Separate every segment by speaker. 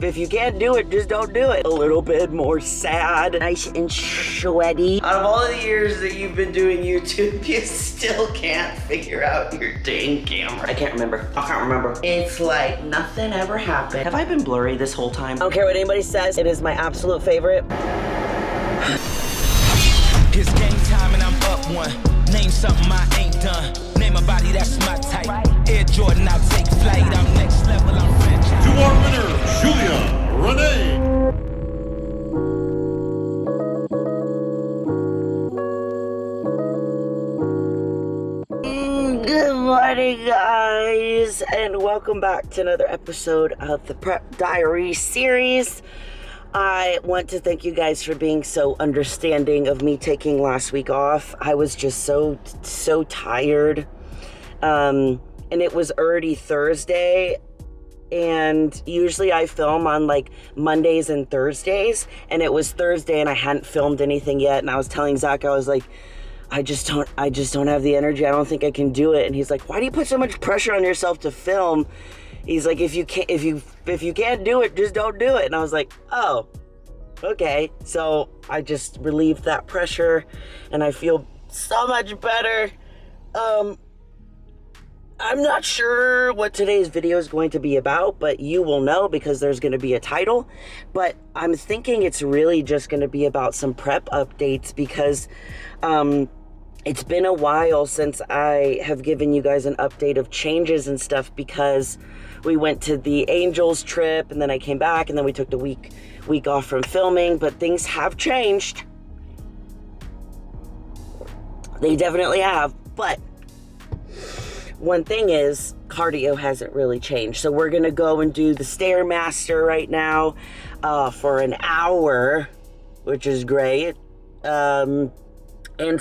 Speaker 1: If you can't do it, just don't do it. A little bit more sad, nice and sweaty. Out of all of the years that you've been doing YouTube, you still can't figure out your dang camera. I can't remember. It's like nothing ever happened. Have I been blurry this whole time? I don't care what anybody says. It is my absolute favorite.
Speaker 2: It's game time and I'm up one. Name something I ain't done. Name a body that's my type. Air Jordan, I'll take flight. I'm next level, I'm franchise.
Speaker 3: To our winner, Julia Rene.
Speaker 1: Good morning, guys, and welcome back to another episode of the Prep Diary series. I want to thank you guys for being so understanding of me taking last week off. I was just so tired. And it was already Thursday, and usually I film on like Mondays and Thursdays, and it was Thursday and I hadn't filmed anything yet, and I was telling Zach, I was like, I just don't have the energy. I don't think I can do it. And he's like, why do you put so much pressure on yourself to film? He's like, if you can't do it, just don't do it. And I was like, oh, okay. So I just relieved that pressure and I feel so much better. I'm not sure what today's video is going to be about, but you will know because there's going to be a title. But I'm thinking it's really just going to be about some prep updates because it's been a while since I have given you guys an update of changes and stuff because we went to the Angels trip and then I came back and then we took the week off from filming, but things have changed. They definitely have, but one thing is cardio hasn't really changed. So we're gonna go and do the Stairmaster right now for an hour, which is great. And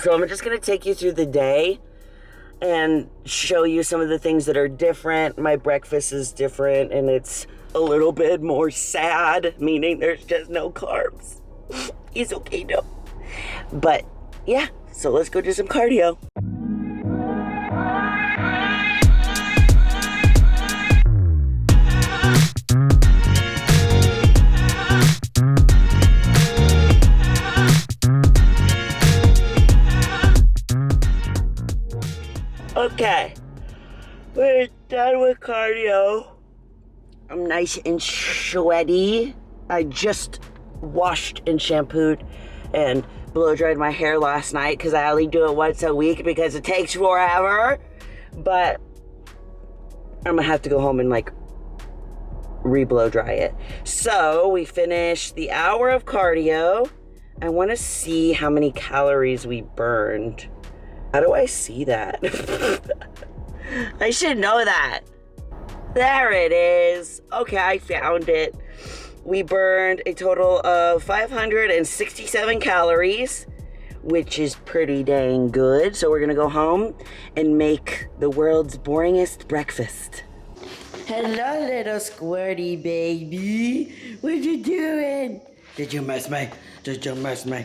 Speaker 1: so I'm just gonna take you through the day and show you some of the things that are different. My breakfast is different and it's a little bit more sad, meaning there's just no carbs. It's okay though. But yeah, so let's go do some cardio. Okay, we're done with cardio. I'm nice and sweaty. I just washed and shampooed and blow dried my hair last night because I only do it once a week because it takes forever. But I'm gonna have to go home and like re-blow dry it. So we finished the hour of cardio. I want to see how many calories we burned. How do I see that? I should know that. There it is. Okay, I found it. We burned a total of 567 calories, which is pretty dang good. So we're gonna go home and make the world's boringest breakfast. Hello, little squirty baby. What you doing? Did you miss me? Did you miss me?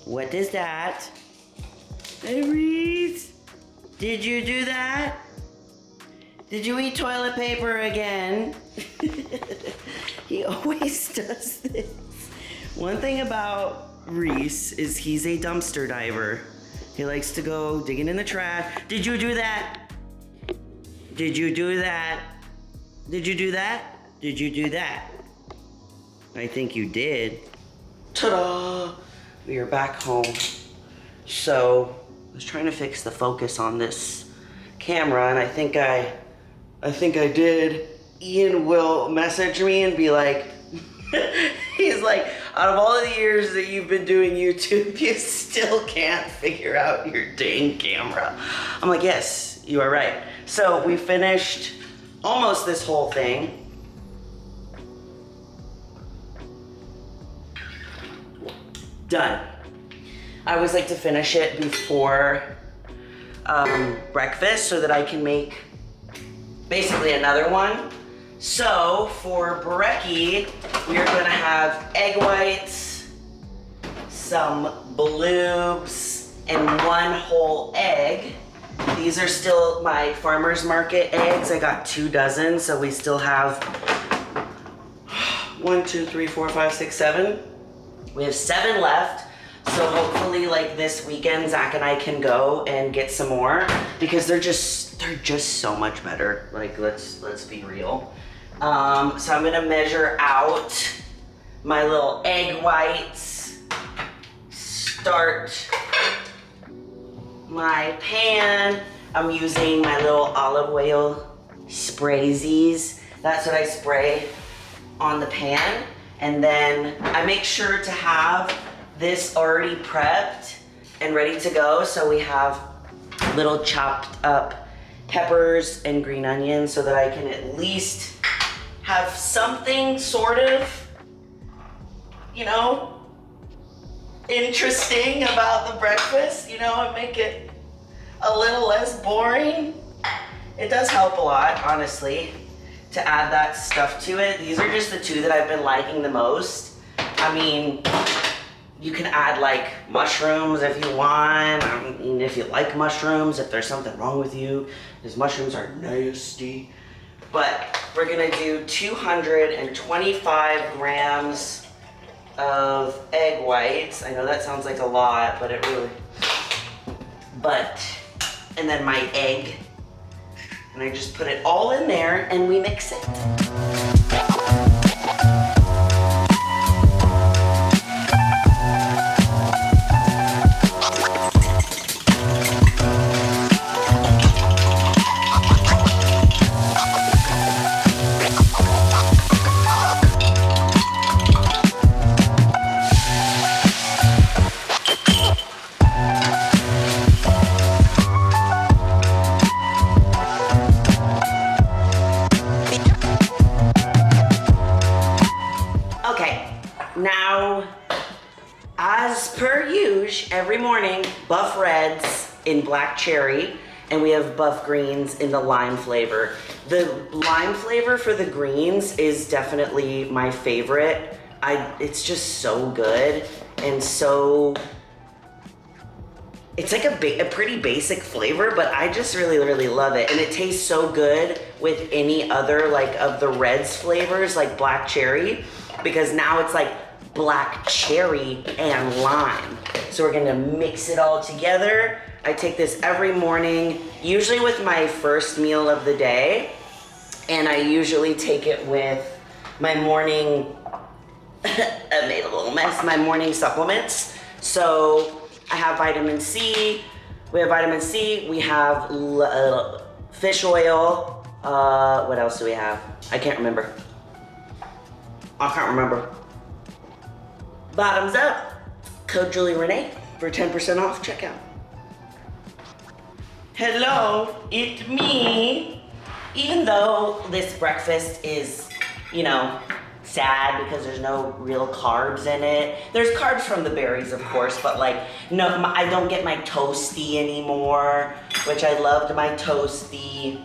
Speaker 1: What is that? Hey, Reese, did you do that? Did you eat toilet paper again? He always does this. One thing about Reese is he's a dumpster diver. He likes to go digging in the trash. Did you do that? Did you do that? Did you do that? Did you do that? I think you did. Ta-da! We are back home. So, I was trying to fix the focus on this camera and I think I did. Ian will message me and be like, he's like, out of all of the years that you've been doing YouTube, you still can't figure out your dang camera. I'm like, yes, you are right. So we finished almost this whole thing. Done. I always like to finish it before breakfast so that I can make basically another one. So for brekkie, we are gonna have egg whites, some bloobs, and one whole egg. These are still my farmer's market eggs. I got 2 dozen, so we still have 1, 2, 3, 4, 5, 6, 7. We have 7 left. So hopefully like this weekend, Zach and I can go and get some more because they're just so much better. Like let's be real. So I'm gonna measure out my little egg whites, start my pan. I'm using my little olive oil spraysies. That's what I spray on the pan. And then I make sure to have this already prepped and ready to go. So we have little chopped up peppers and green onions so that I can at least have something sort of, you know, interesting about the breakfast, you know, and make it a little less boring. It does help a lot, honestly, to add that stuff to it. These are just the 2 that I've been liking the most. I mean, you can add like mushrooms if you want. I mean, if you like mushrooms, if there's something wrong with you, because mushrooms are nasty. But we're gonna do 225 grams of egg whites. I know that sounds like a lot, but it really, and then my egg. And I just put it all in there and we mix it. Now, as per usual, every morning, buff reds in black cherry, and we have buff greens in the lime flavor. The lime flavor for the greens is definitely my favorite. It's just so good, and so, it's like a pretty basic flavor, but I just really, really love it. And it tastes so good with any other like of the reds flavors, like black cherry, because now it's like black cherry and lime. So we're gonna mix it all together. I take this every morning, usually with my first meal of the day. And I usually take it with my morning, I made a little mess, my morning supplements. So I have vitamin C, we have vitamin C, we have fish oil. What else do we have? I can't remember. Bottoms up, code Julie Rene for 10% off checkout. Hello, it's me. Even though this breakfast is, you know, sad because there's no real carbs in it. There's carbs from the berries, of course, but like, no, I don't get my toasty anymore, which I loved my toasty.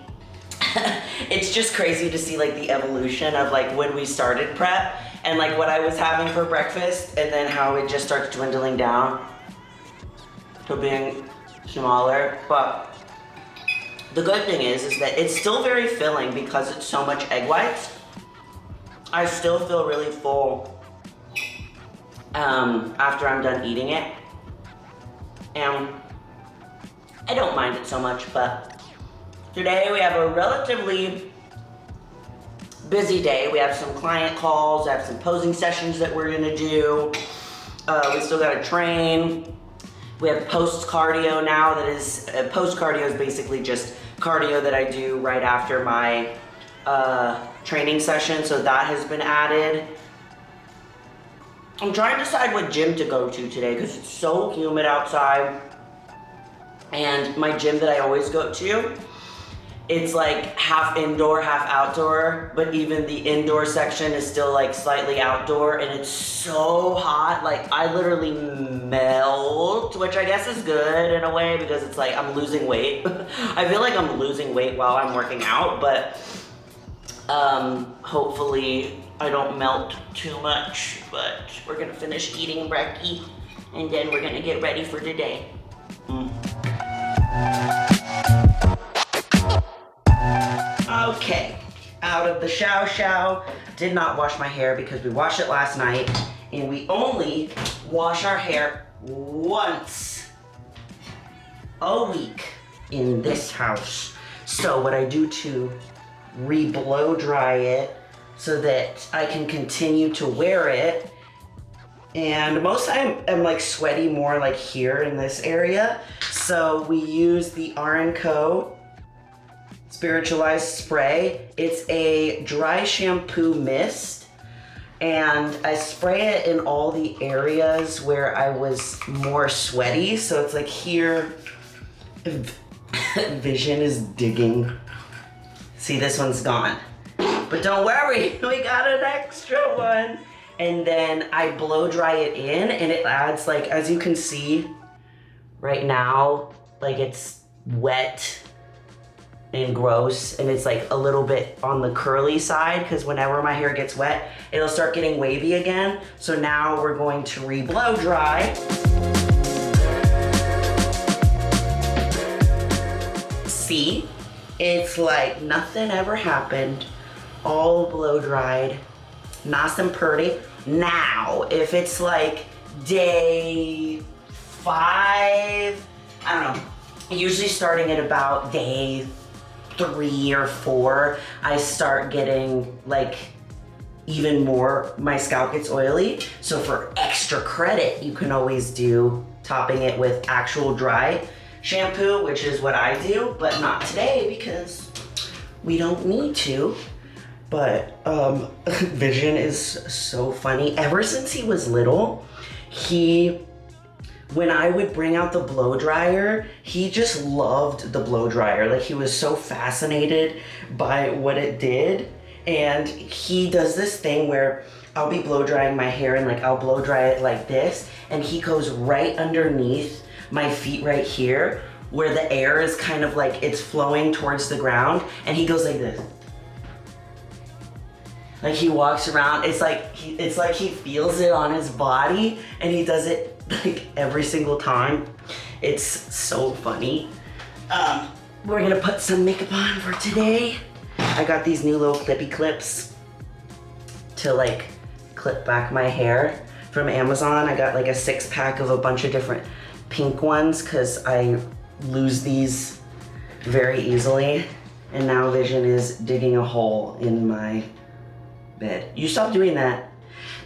Speaker 1: It's just crazy to see like the evolution of like when we started prep and like what I was having for breakfast and then how it just starts dwindling down to being smaller. But the good thing is that it's still very filling because it's so much egg whites. I still feel really full after I'm done eating it. And I don't mind it so much, but today we have a relatively busy day. We have some client calls, I have some posing sessions that we're gonna do. We still gotta train. We have post-cardio now that is, post-cardio is basically just cardio that I do right after my training session, so that has been added. I'm trying to decide what gym to go to today because it's so humid outside. And my gym that I always go to, it's like half indoor, half outdoor, but even the indoor section is still like slightly outdoor, and it's so hot, like I literally melt, which I guess is good in a way because it's like I'm losing weight. I feel like I'm losing weight while I'm working out, but hopefully I don't melt too much, but we're gonna finish eating brekkie and then we're gonna get ready for today. Okay, out of the shower. Did not wash my hair because we washed it last night, and we only wash our hair once a week in this house. So what I do to re-blow dry it so that I can continue to wear it, and most of the time I'm like sweaty more like here in this area, so we use the R&Co Spiritualized Spray. It's a dry shampoo mist, and I spray it in all the areas where I was more sweaty. So it's like here, Vision is digging. See, this one's gone. But don't worry, we got an extra one. And then I blow dry it in, and it adds, like, as you can see right now, like it's wet and gross, and it's like a little bit on the curly side, because whenever my hair gets wet, it'll start getting wavy again. So now we're going to re-blow dry. See, it's like nothing ever happened, all blow dried, nice and pretty. Now, if it's like day 5, I don't know, usually starting at about day 3 or 4, I start getting like even more, my scalp gets oily. So for extra credit, you can always do topping it with actual dry shampoo, which is what I do, but not today because we don't need to. But Vision is so funny. Ever since he was little, when I would bring out the blow dryer, he just loved the blow dryer. Like, he was so fascinated by what it did. And he does this thing where I'll be blow drying my hair, and like I'll blow dry it like this, and he goes right underneath my feet right here, where the air is kind of like it's flowing towards the ground, and he goes like this. Like, he walks around, it's like he feels it on his body, and he does it like every single time. It's so funny. We're gonna put some makeup on for today. I got these new little clippy clips to like clip back my hair from Amazon. I got like a 6-pack of a bunch of different pink ones because I lose these very easily. And now Vision is digging a hole in my bed. You stop doing that.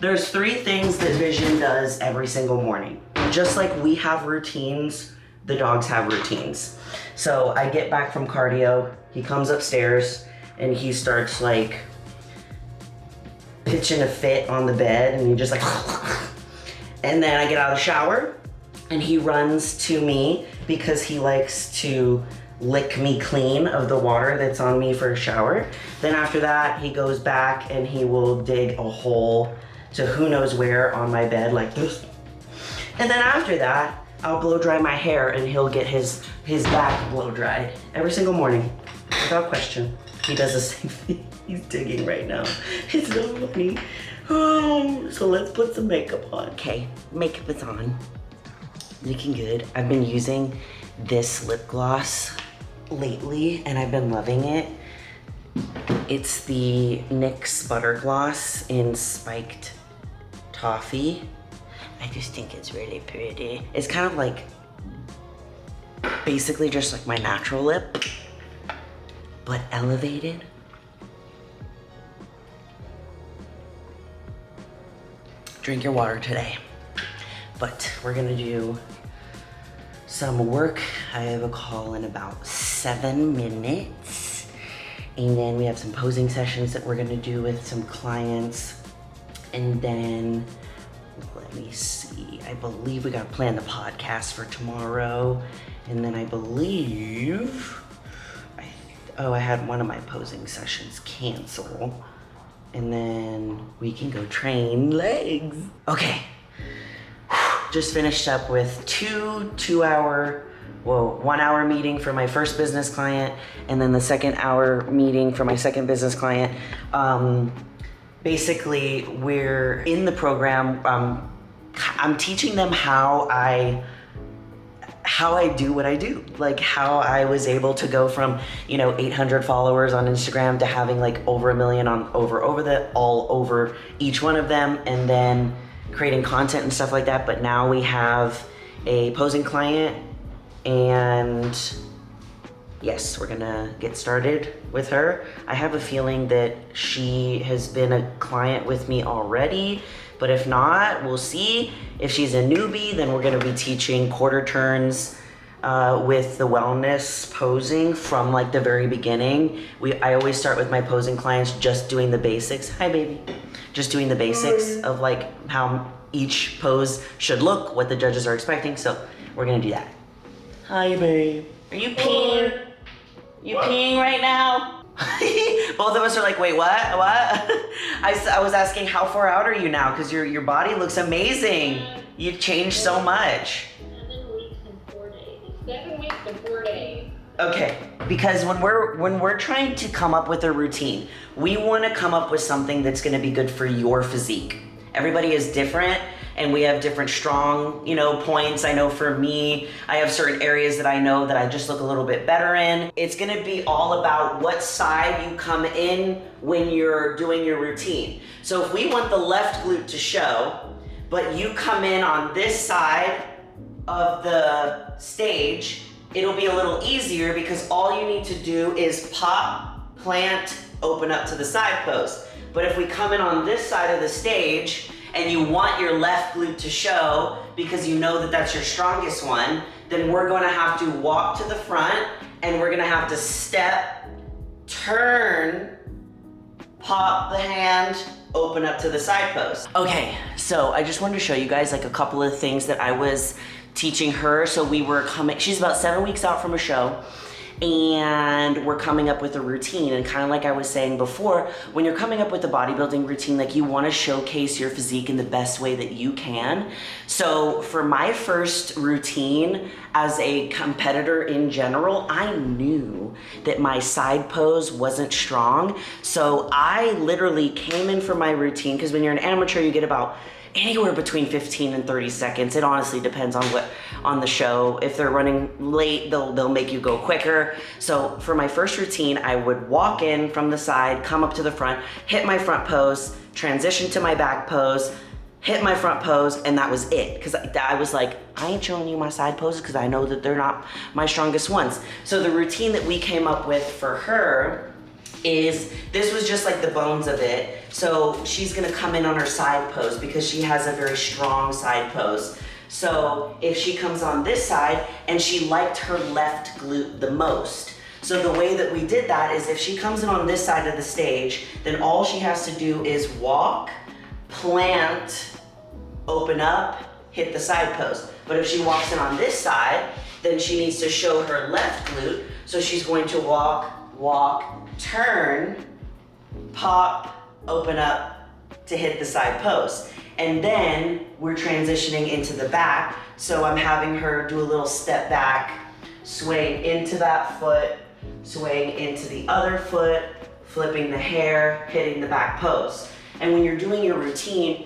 Speaker 1: There's 3 things that Vision does every single morning. Just like we have routines, the dogs have routines. So I get back from cardio, he comes upstairs, and he starts like pitching a fit on the bed, and he just like, and then I get out of the shower, and he runs to me because he likes to lick me clean of the water that's on me for a shower. Then after that, he goes back and he will dig a hole to who knows where on my bed like this. And then after that, I'll blow dry my hair, and he'll get his back blow dried every single morning, without question. He does the same thing. He's digging right now. It's so funny. So let's put some makeup on. Okay, makeup is on. Looking good. I've been using this lip gloss lately, and I've been loving it. It's the NYX Butter Gloss in Spiked Toffee. I just think it's really pretty. It's kind of like basically just like my natural lip, but elevated. Drink your water today. But we're gonna do some work. I have a call in about 7 minutes. And then we have some posing sessions that we're gonna do with some clients. And then, let me see, I believe we gotta plan the podcast for tomorrow. And then I believe, I had one of my posing sessions cancel. And then we can go train legs. Okay, just finished up with 1 hour meeting for my first business client, and then the 2nd hour meeting for my second business client. Basically, we're in the program, I'm teaching them how how I do what I do, like how I was able to go from 800 followers on Instagram to having like over 1 million on all over each one of them, and then creating content and stuff like that. But now we have a posing client, and yes, we're gonna get started with her. I have a feeling that she has been a client with me already, but if not, we'll see. If she's a newbie, then we're gonna be teaching quarter turns with the wellness posing from like the very beginning. I always start with my posing clients just doing the basics. Hi, baby. Just doing the basics of like how each pose should look, what the judges are expecting. So we're gonna do that. Hi, babe. Are you peeing? You peeing right now? Both of us are like, wait, what? I was asking, how far out are you now? Because your body looks amazing. You've changed so much.
Speaker 4: 7 weeks and 4 days. 7 weeks and 4 days.
Speaker 1: Okay, because when we're trying to come up with a routine, we want to come up with something that's going to be good for your physique. Everybody is different, and we have different strong, points. I know for me, I have certain areas that I know that I just look a little bit better in. It's going to be all about what side you come in when you're doing your routine. So if we want the left glute to show, but you come in on this side of the stage, it'll be a little easier because all you need to do is pop, plant, open up to the side pose. But if we come in on this side of the stage and you want your left glute to show because you know that that's your strongest one, then we're gonna have to walk to the front and we're gonna have to step, turn, pop the hand, open up to the side pose. Okay, so I just wanted to show you guys like a couple of things that I was teaching her. So she's about 7 weeks out from a show, and we're coming up with a routine. And kind of like I was saying before, when you're coming up with a bodybuilding routine, like you want to showcase your physique in the best way that you can. So for my first routine as a competitor in general, I knew that my side pose wasn't strong. So I literally came in for my routine, because when you're an amateur, you get about anywhere between 15 and 30 seconds. It honestly depends on the show. If they're running late, they'll make you go quicker. So for my first routine, I would walk in from the side, come up to the front, hit my front pose, transition to my back pose, hit my front pose, and that was it. Because I was like, I ain't showing you my side poses because I know that they're not my strongest ones. So the routine that we came up with for her this was just like the bones of it. So she's gonna come in on her side pose because she has a very strong side pose. So if she comes on this side, and she liked her left glute the most. So the way that we did that is if she comes in on this side of the stage, then all she has to do is walk, plant, open up, hit the side pose. But if she walks in on this side, then she needs to show her left glute. So she's going to walk, turn, pop, open up to hit the side pose. And then we're transitioning into the back. So I'm having her do a little step back, swaying into that foot, swaying into the other foot, flipping the hair, hitting the back pose. And when you're doing your routine,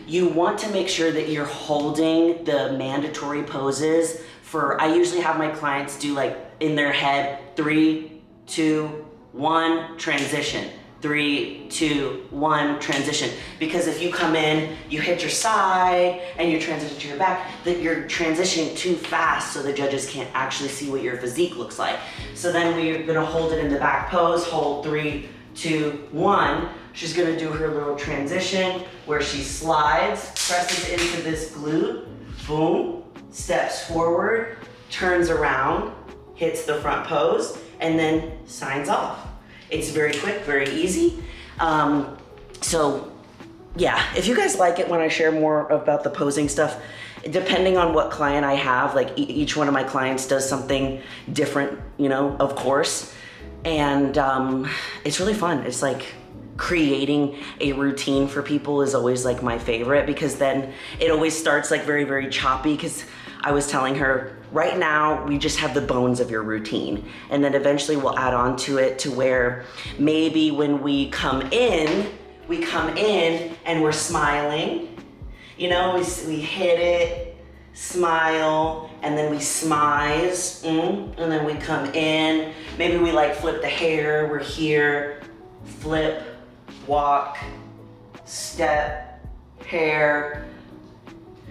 Speaker 1: you want to make sure that you're holding the mandatory poses I usually have my clients do like in their head, 3, 2, 1, transition. 3, 2, 1, transition. Because if you come in, you hit your side and you transition to your back, that you're transitioning too fast so the judges can't actually see what your physique looks like. So then we're gonna hold it in the back pose, hold 3, 2, 1. She's gonna do her little transition where she slides, presses into this glute, boom, steps forward, turns around, hits the front pose, and then signs off. It's very quick, very easy. So yeah, if you guys like it when I share more about the posing stuff, depending on what client I have, like each one of my clients does something different, of course. And it's really fun. It's like creating a routine for people is always like my favorite, because then it always starts like very, very choppy, because I was telling her, right now, we just have the bones of your routine. And then eventually we'll add on to it to where maybe when we come in and we're smiling, we hit it, smile, and then we smize, and then we come in. Maybe we like flip the hair, we're here, flip, walk, step, hair.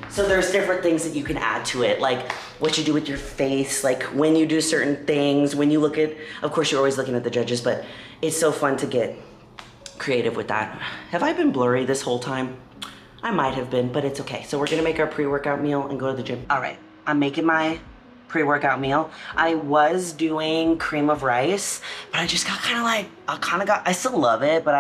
Speaker 1: So there's different things that you can add to it, like what you do with your face, like when you do certain things, when you look at, of course you're always looking at the judges, but it's so fun to get creative with that. Have I been blurry this whole time? I might have been, but it's okay. So we're gonna make our pre-workout meal and go to the gym. All right, I'm making my pre-workout meal. I was doing cream of rice, but I just got I still love it, but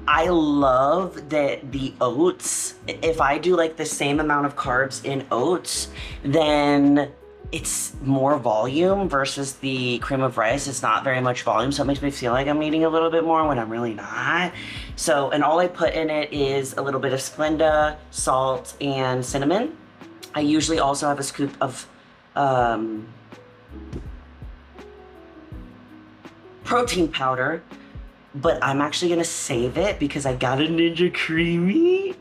Speaker 1: I love the oats. If I do like the same amount of carbs in oats, then it's more volume versus the cream of rice. It's not very much volume, so it makes me feel like I'm eating a little bit more when I'm really not. So, and all I put in it is a little bit of Splenda, salt, and cinnamon. I usually also have a scoop of protein powder, but I'm actually gonna save it because I got a Ninja Creamy.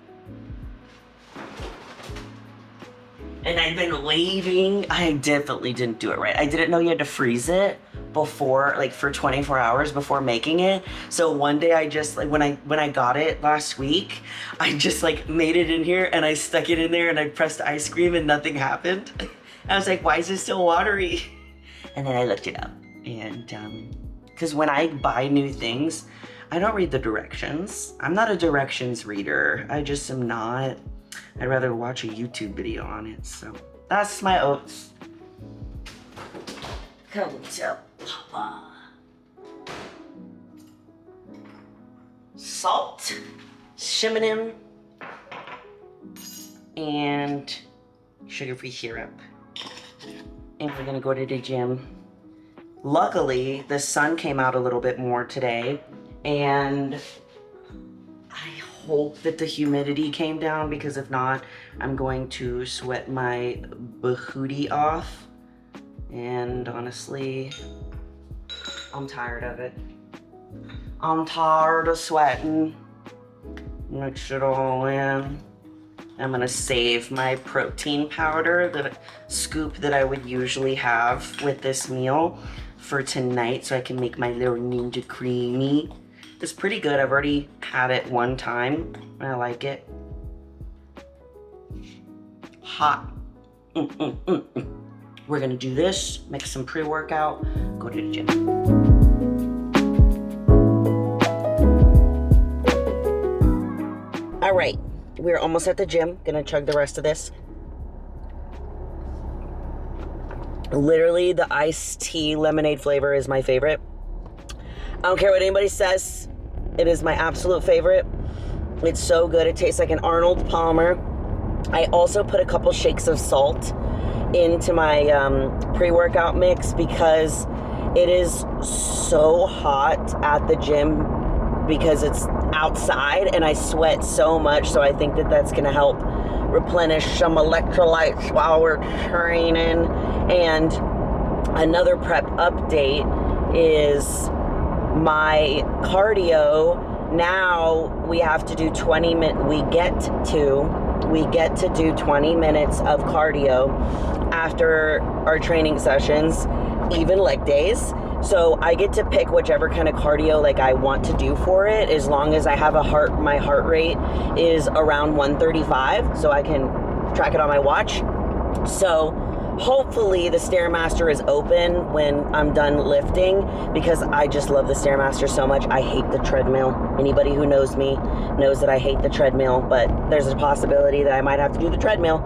Speaker 1: And I've been waiting. I definitely didn't do it right. I didn't know you had to freeze it before, like for 24 hours before making it. So one day I just, like when I got it last week, I just like made it in here and I stuck it in there and I pressed ice cream and nothing happened. I was like, why is it still watery? And then I looked it up. And because when I buy new things, I don't read the directions. I'm not a directions reader. I just am not. I'd rather watch a YouTube video on it. So that's my oats. Come to Papa. Salt, cinnamon, and sugar-free syrup. And we're gonna go to the gym. Luckily, the sun came out a little bit more today, and I hope that the humidity came down, because if not, I'm going to sweat my bahootie off. And honestly, I'm tired of it. I'm tired of sweating. Mix it all in. I'm gonna save my protein powder, the scoop that I would usually have with this meal, for tonight, so I can make my little Ninja Creamy. It's pretty good. I've already had it one time. I like it. Hot. We're gonna do this, make some pre-workout, go to the gym. All right, we're almost at the gym. Gonna chug the rest of this. Literally, the iced tea lemonade flavor is my favorite. I don't care what anybody says. It is my absolute favorite. It's so good. It tastes like an Arnold Palmer. I also put a couple shakes of salt into my pre-workout mix because it is so hot at the gym because it's outside and I sweat so much. So I think that that's gonna help replenish some electrolytes while we're training. And another prep update is my cardio. Now we have to do 20 minutes. We get to do 20 minutes of cardio after our training sessions, even leg days. So I get to pick whichever kind of cardio like I want to do for it, as long as I have my heart rate is around 135, so I can track it on my watch. So hopefully the Stairmaster is open when I'm done lifting, because I just love the Stairmaster so much. I hate the treadmill. Anybody who knows me knows that I hate the treadmill, but there's a possibility that I might have to do the treadmill.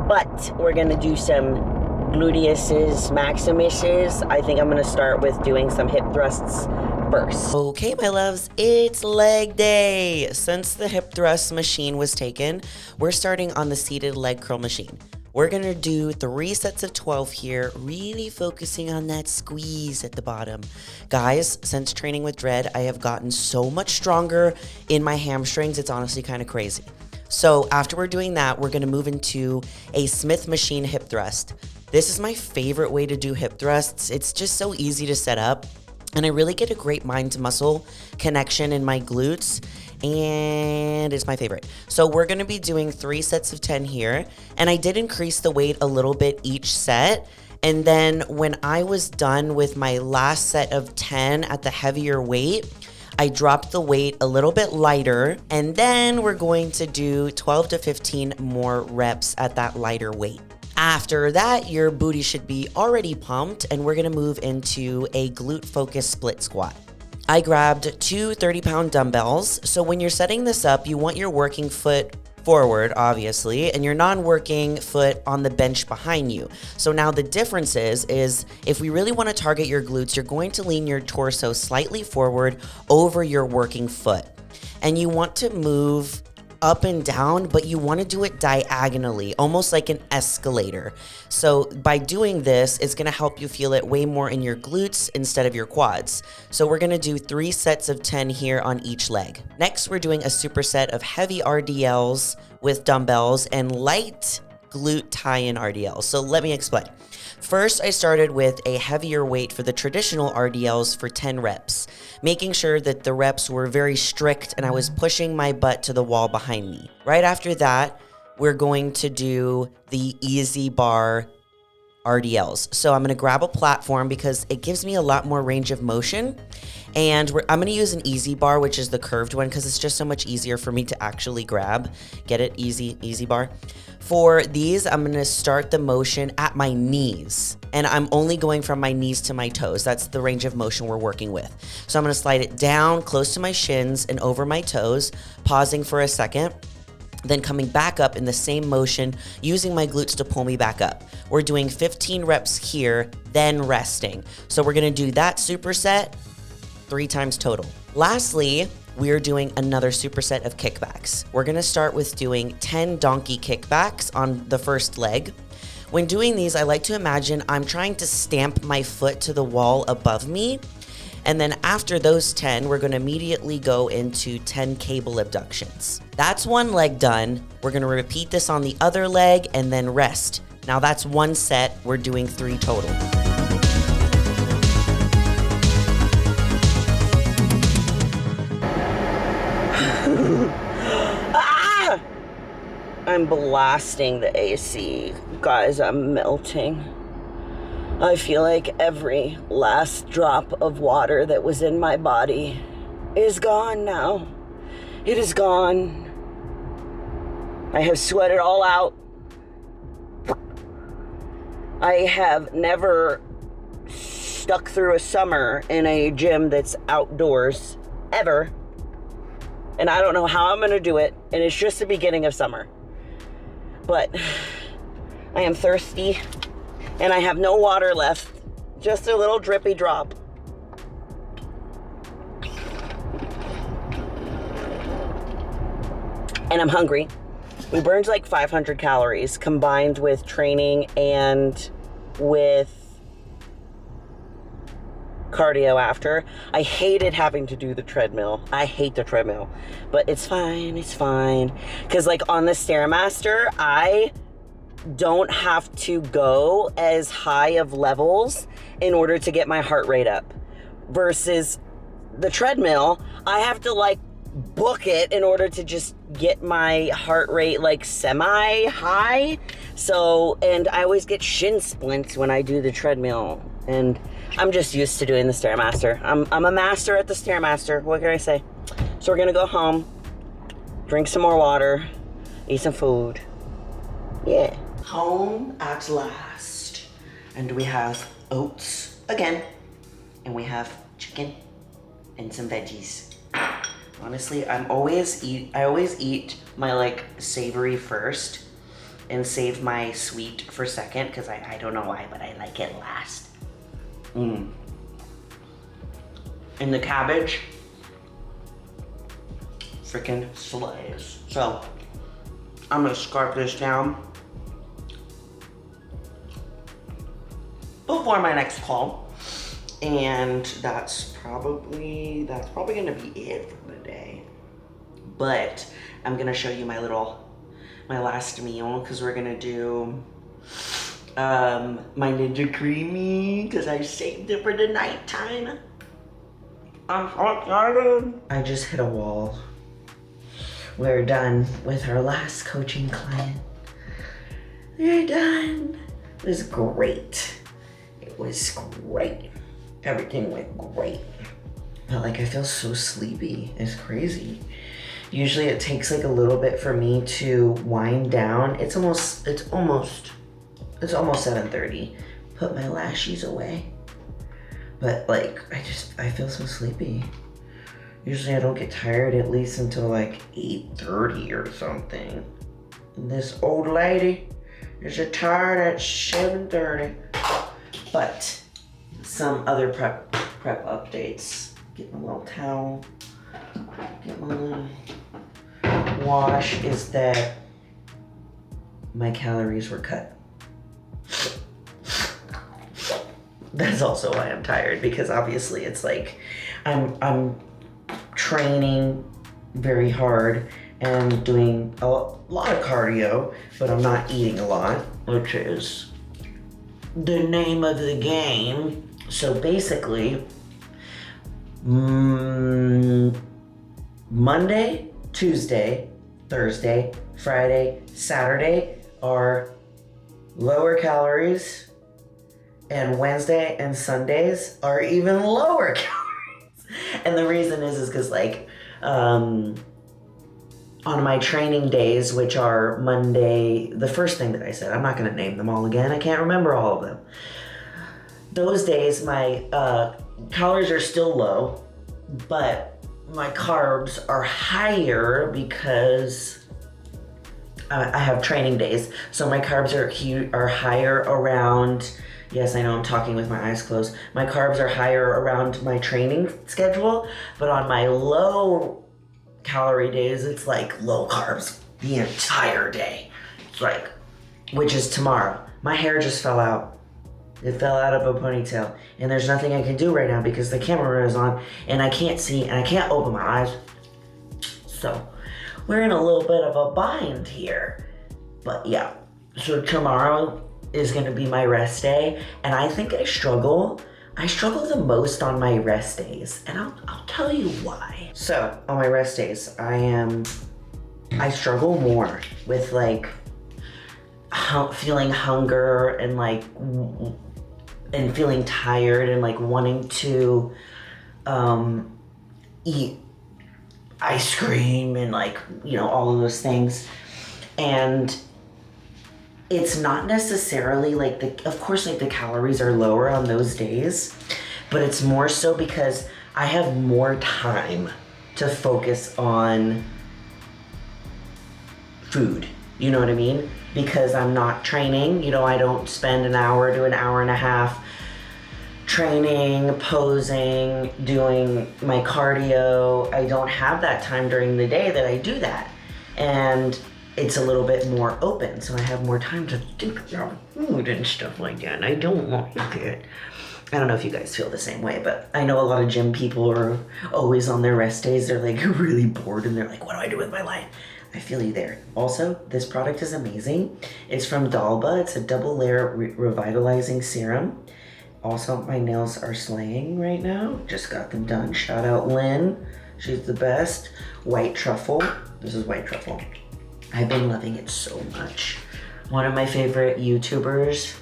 Speaker 1: But we're gonna do some gluteuses, maximuses. I think I'm gonna start with doing some hip thrusts first. Okay, my loves, it's leg day. Since the hip thrust machine was taken, we're starting on the seated leg curl machine. We're gonna do 3 sets of 12 here, really focusing on that squeeze at the bottom. Guys, since training with Dred, I have gotten so much stronger in my hamstrings, it's honestly kind of crazy. So after we're doing that, we're gonna move into a Smith machine hip thrust. This is my favorite way to do hip thrusts. It's just so easy to set up, and I really get a great mind to muscle connection in my glutes.
Speaker 5: and it's my favorite. So we're gonna be doing 3 sets of 10 here, and I did increase the weight a little bit each set. And then when I was done with my last set of 10 at the heavier weight, I dropped the weight a little bit lighter, and then we're going to do 12 to 15 more reps at that lighter weight. After that, your booty should be already pumped, and we're gonna move into a glute focused split squat. I grabbed 2 30-pound dumbbells. So when you're setting this up, you want your working foot forward, obviously, and your non-working foot on the bench behind you. So now the difference is if we really want to target your glutes, you're going to lean your torso slightly forward over your working foot. And you want to move up and down, but you want to do it diagonally, almost like an escalator. So by doing this, it's going to help you feel it way more in your glutes instead of your quads. So we're going to do 3 sets of 10 here on each leg. Next, we're doing a superset of heavy RDLs with dumbbells and light glute tie in RDL. So let me explain. First, I started with a heavier weight for the traditional RDLs for 10 reps, making sure that the reps were very strict and I was pushing my butt to the wall behind me. Right after that, we're going to do the easy bar RDLs. So I'm gonna grab a platform because it gives me a lot more range of motion. And I'm gonna use an easy bar, which is the curved one, because it's just so much easier for me to actually grab. Get it? Easy bar. For these, I'm gonna start the motion at my knees, and I'm only going from my knees to my toes. That's the range of motion we're working with. So I'm gonna slide it down close to my shins and over my toes, pausing for a second, then coming back up in the same motion, using my glutes to pull me back up. We're doing 15 reps here, then resting. So we're gonna do that superset 3 times total. Lastly, we're doing another superset of kickbacks. We're gonna start with doing 10 donkey kickbacks on the first leg. When doing these, I like to imagine I'm trying to stamp my foot to the wall above me. And then after those 10, we're gonna immediately go into 10 cable abductions. That's 1 leg done. We're gonna repeat this on the other leg and then rest. Now that's 1 set, we're doing 3 total.
Speaker 1: I'm blasting the AC. Guys, I'm melting. I feel like every last drop of water that was in my body is gone now. It is gone. I have sweat it all out. I have never stuck through a summer in a gym that's outdoors, ever. And I don't know how I'm gonna do it, and it's just the beginning of summer. But I am thirsty, and I have no water left, just a little drippy drop. And I'm hungry. We burned like 500 calories combined with training and with cardio after. I hated having to do the treadmill. I hate the treadmill, but it's fine. Because like on the Stairmaster, I don't have to go as high of levels in order to get my heart rate up. Versus the treadmill, I have to like book it in order to just get my heart rate like semi-high. So, and I always get shin splints when I do the treadmill. And I'm just used to doing the Stairmaster. I'm a master at the Stairmaster. What can I say? So we're gonna go home, drink some more water, eat some food. Yeah. Home at last. And we have oats again. And we have chicken and some veggies. Honestly, I always eat my like savory first and save my sweet for second, because I don't know why, but I like it last. And the cabbage freaking slays. So I'm gonna scarf this down before my next call, and that's probably gonna be it for the day. But I'm gonna show you my last meal, because we're gonna do my Ninja Creamy, because I saved it for the nighttime. I'm so excited. I just hit a wall. we're done with our last coaching client. We're done. It was great. It was great. Everything went great. But like, I feel so sleepy. It's crazy. Usually it takes like a little bit for me to wind down. It's almost 7:30. Put my lashes away. But like, I feel so sleepy. Usually I don't get tired at least until like 8:30 or something. And this old lady is tired at 7:30. But some other prep updates. Get my little towel. Get my little wash. Is that my calories were cut. That's also why I'm tired, because obviously it's like I'm training very hard and doing a lot of cardio, but I'm not eating a lot, which is the name of the game. So basically, Monday, Tuesday, Thursday, Friday, Saturday are lower calories, and Wednesday and Sundays are even lower calories. And the reason is because like, on my training days, which are Monday, the first thing that I said, I'm not gonna name them all again, I can't remember all of them. Those days, my calories are still low, but my carbs are higher because I have training days. So my carbs are higher around, yes, I know I'm talking with my eyes closed. My carbs are higher around my training schedule, but on my low calorie days, it's like low carbs the entire day. It's like, which is tomorrow. My hair just fell out. It fell out of a ponytail, and there's nothing I can do right now because the camera is on and I can't see and I can't open my eyes. So we're in a little bit of a bind here. But yeah, so tomorrow is gonna be my rest day, and I think I struggle the most on my rest days, and I'll tell you why. So on my rest days, I struggle more with like feeling hunger and like and feeling tired and like wanting to eat ice cream and like, you know, all of those things. And it's not necessarily like of course like the calories are lower on those days, but it's more so because I have more time to focus on food. You know what I mean? Because I'm not training, you know, I don't spend an hour to an hour and a half training, posing, doing my cardio. I don't have that time during the day that I do that. And it's a little bit more open, so I have more time to think about food and stuff like that. And I don't like it. I don't know if you guys feel the same way, but I know a lot of gym people are always on their rest days. They're like really bored and they're like, what do I do with my life? I feel you there. Also, this product is amazing. It's from Dalba. It's a double layer revitalizing serum. Also, my nails are slaying right now. Just got them done. Shout out Lynn. She's the best. White truffle. This is white truffle. I've been loving it so much. One of my favorite YouTubers.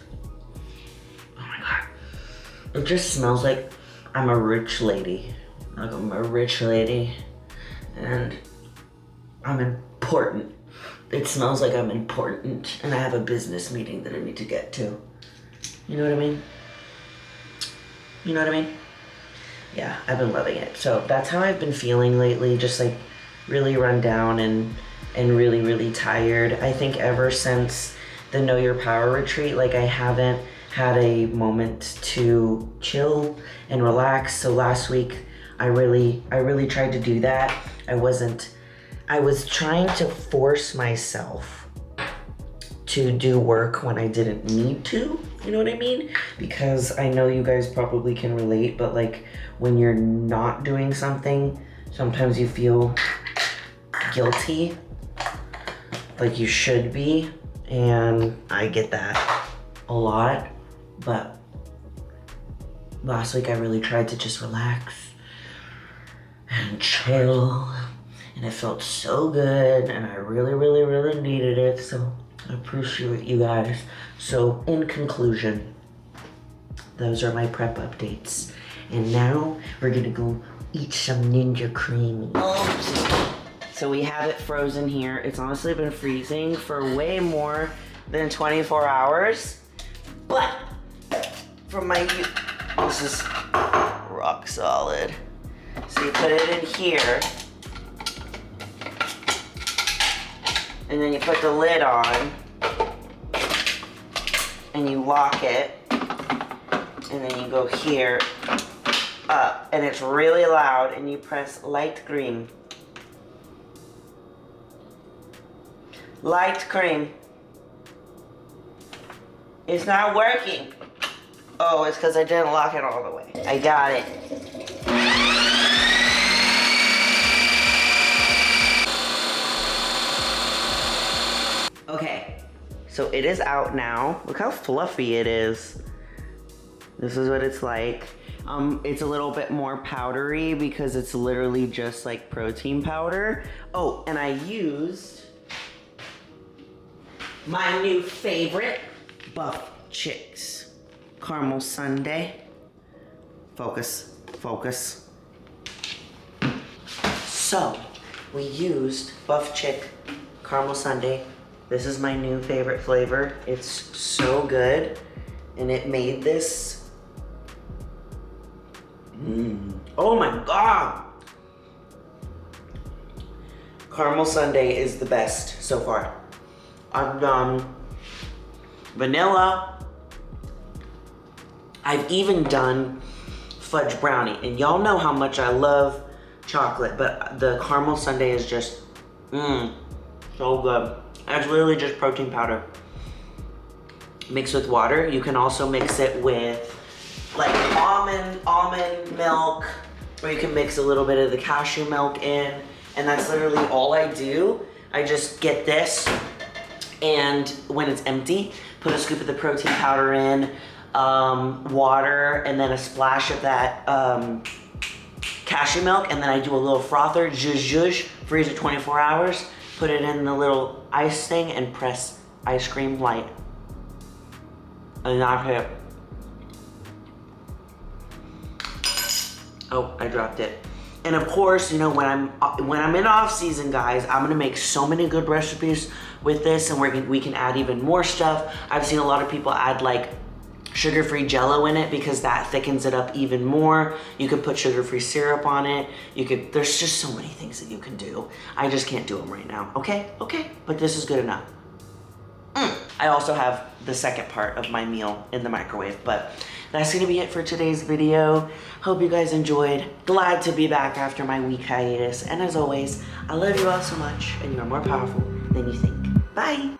Speaker 1: Oh my God. It just smells like I'm a rich lady. Like I'm a rich lady. And I'm important. It smells like I'm important and I have a business meeting that I need to get to. You know what I mean? You know what I mean? Yeah, I've been loving it. So that's how I've been feeling lately, just like really run down and really, really tired. I think ever since the Know Your Power retreat, like I haven't had a moment to chill and relax. So last week, I really tried to do that. I was trying to force myself to do work when I didn't need to, you know what I mean? Because I know you guys probably can relate, but like when you're not doing something, sometimes you feel guilty, like you should be, and I get that a lot. But last week I really tried to just relax and chill and it felt so good, and I really, really, really needed it, so I appreciate you guys. So in conclusion, those are my prep updates. And now we're gonna go eat some Ninja Creamy. So we have it frozen here. It's honestly been freezing for way more than 24 hours. But from my, this is rock solid. So you put it in here. And then you put the lid on. And you lock it. And then you go here, up, and it's really loud, and you press light green. Light green. It's not working. Oh, it's because I didn't lock it all the way. I got it. Okay, so it is out now. Look how fluffy it is. This is what it's like. It's a little bit more powdery because it's literally just like protein powder. Oh, and I used my new favorite, Buff Chicks Caramel Sundae. Focus, focus. So, we used Buff Chick Caramel Sundae. This is my new favorite flavor. It's so good. And it made this. Oh my God. Caramel Sundae is the best so far. I've done vanilla. I've even done fudge brownie. And y'all know how much I love chocolate, but the caramel sundae is just, so good. It's literally just protein powder mixed with water. You can also mix it with like almond milk, or you can mix a little bit of the cashew milk in, and that's literally all I do. I just get this, and when it's empty, put a scoop of the protein powder in, water, and then a splash of that cashew milk, and then I do a little frother, zhuzh, freeze it 24 hours, put it in the little ice thing, and press ice cream light. And that's it. Oh, I dropped it. And of course, you know, when I'm in off season, guys, I'm gonna make so many good recipes with this, and we can add even more stuff. I've seen a lot of people add like sugar-free Jello in it because that thickens it up even more. You could put sugar-free syrup on it. There's just so many things that you can do. I just can't do them right now. Okay, but this is good enough. I also have the second part of my meal in the microwave, but that's gonna be it for today's video. Hope you guys enjoyed. Glad to be back after my week hiatus. And as always, I love you all so much, and you're more powerful than you think. Bye.